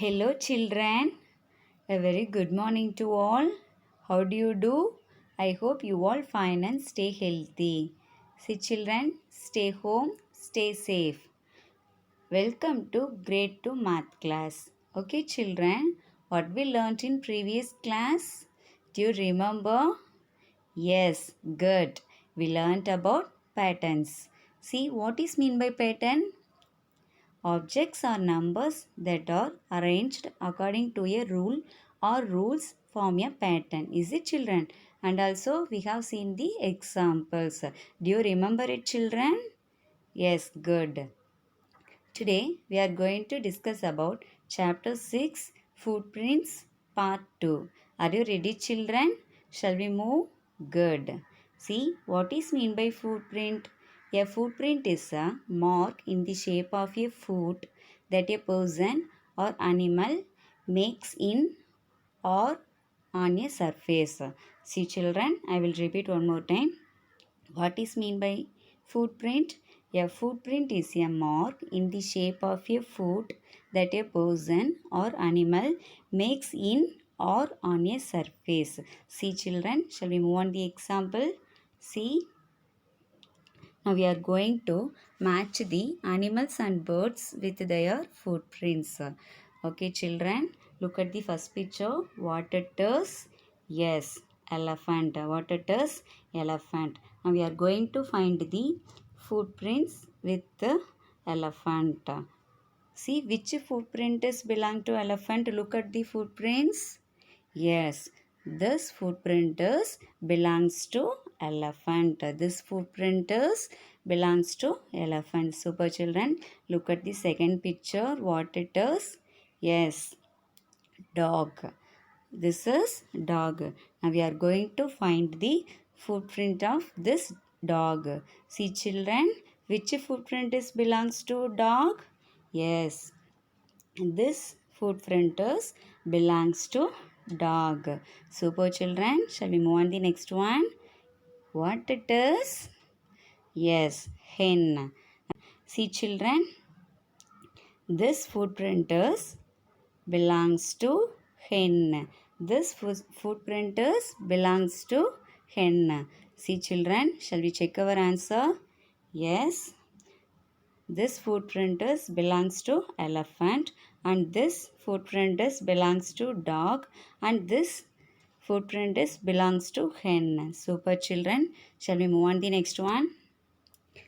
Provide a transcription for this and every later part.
Hello, children. A very good morning to all. How do you do? I hope you all fine and stay healthy. See, children, stay home, stay safe. Welcome to Grade 2 Math class. Okay, children, what we learnt in previous class? Do you remember? Yes, good. We learnt about patterns. See, what is mean by pattern? Objects are numbers that are arranged according to a rule or rules form a pattern. Is it, children? And also we have seen the examples. Do you remember it, children? Yes, good. Today we are going to discuss about chapter 6 Footprints part 2. Are you ready, children? Shall we move? Good. See what is mean by footprint? A footprint is a mark in the shape of a foot that a person or animal makes in or on a surface. See, children, I will repeat one more time. What is mean by footprint? A footprint is a mark in the shape of a foot that a person or animal makes in or on a surface. See, children, shall we move on the example? See, now we are going to match the animals and birds with their footprints. Okay, children, look at the first picture. What it is? Yes, elephant. What it is? Elephant. Now we are going to find the footprints with the elephant. See which footprints belong to elephant. Look at the footprints. Yes, this footprint belongs to elephant. This footprint belongs to elephant. Super, children. Look at the second picture. What it is? Yes, dog. This is dog. Now we are going to find the footprint of this dog. See, children, which footprint belongs to dog? Yes, this footprint belongs to dog. Super, children. Shall we move on the next one? What it is? Yes, hen. See, children, this footprint belongs to hen. This footprint belongs to hen. See, children, shall we check our answer? Yes. This footprint belongs to elephant, and this footprint belongs to dog, and this footprint belongs to hen. Super, children. Shall we move on the next one?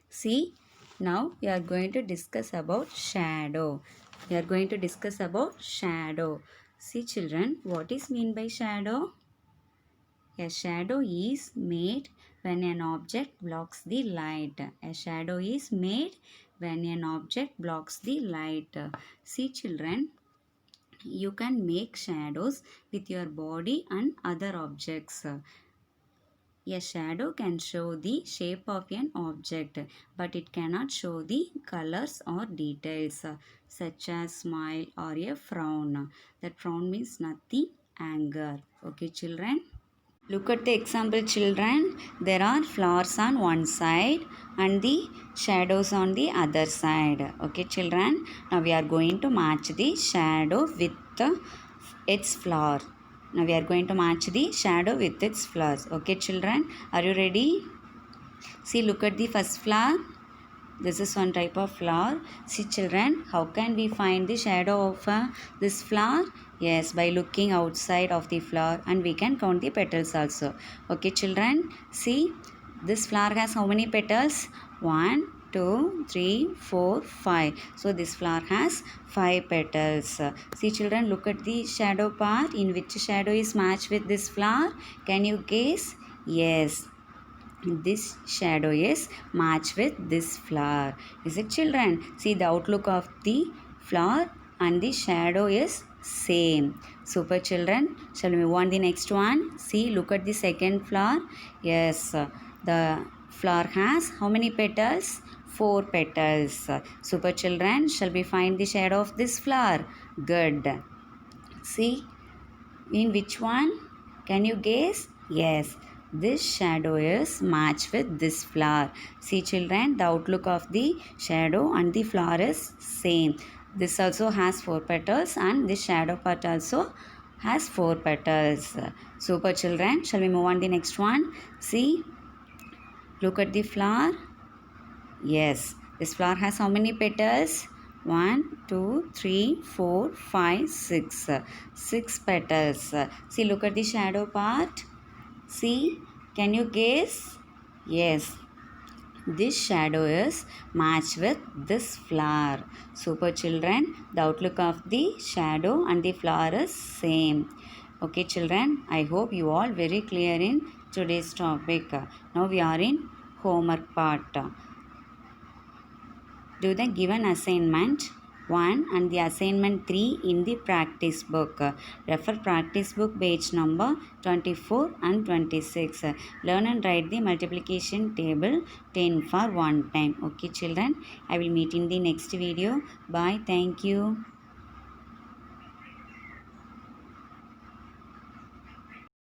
See, now we are going to discuss about shadow. We are going to discuss about shadow. See, children, what is mean by shadow? A shadow is made when an object blocks the light. A shadow is made when an object blocks the light. See, children, you can make shadows with your body and other objects. A shadow can show the shape of an object, but it cannot show the colors or details, such as smile or a frown. That frown means nothing, anger. Okay, children? Look at the example, children. There are flowers on one side and the shadows on the other side. Okay, children. Now we are going to match the shadow with its flower. Now we are going to match the shadow with its flowers. Okay, children. Are you ready? See, look at the first flower. This is one type of flower. See, children, how can we find the shadow of this flower? Yes, by looking outside of the flower, and we can count the petals also. Okay, children, see, this flower has how many petals? 1, 2, 3, 4, 5. So this flower has 5 petals. See, children, look at the shadow part. In which shadow is matched with this flower? Can you guess? Yes, this shadow is matched with this flower. Is it, children? See, the outlook of the flower and the shadow is same. Super, children. Shall we move on the next one? See, look at the second flower. Yes, the flower has how many petals? 4 petals. Super, children. Shall we find the shadow of this flower? Good. See, in which one? Can you guess? Yes, this shadow is matched with this flower. See, children, the outlook of the shadow and the flower is same. This also has 4 petals and this shadow part also has 4 petals. Super children. Shall we move on the next one? See, look at the flower. Yes, this flower has how many petals? 1, 2, 3, 4, 5, 6. 6 petals. See, look at the shadow part. See, can you guess? Yes, this shadow is matched with this flower. Super children, the outlook of the shadow and the flower is same. Okay children, I hope you all very clear in today's topic. Now we are in homework part. Do the given assignment 1 and the assignment 3 in the practice book. Refer practice book page number 24 and 26. Learn and write the multiplication table 10 for one time. Okay children, I will meet in the next video. Bye. Thank you.